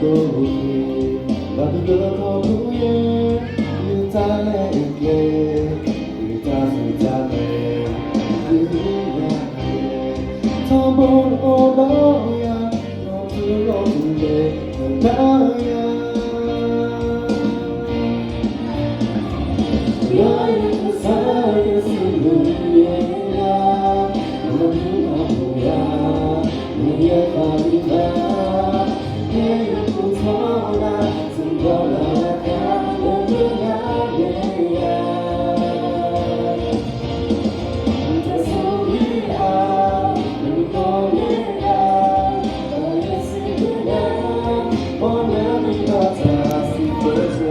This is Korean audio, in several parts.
고기 나도 거부해 유달래게 우리 다시 자네 그냥 처음 보는 너야 너 불러줄래 나야 너의 그 사랑의 승리야 너는 바보야 너의 밤이다 내 옆을 서라 숨겨나가는 나래야 내 소리야 내 거리야 너의 슬픔야 원하는 것 다시 보자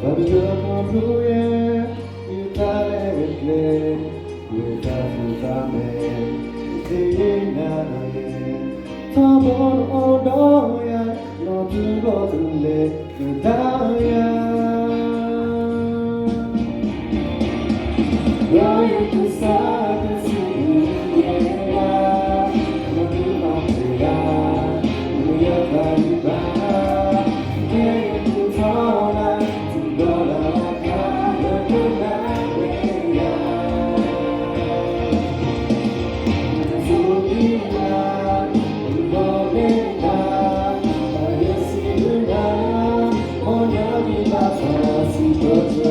나도 후에 유달래게 왜다 부담해 이제 나의 더 멀어 너야 너 두고둘래 그다야 너의 그 사랑 승리야 너는 앞에야 너의 밤이다 But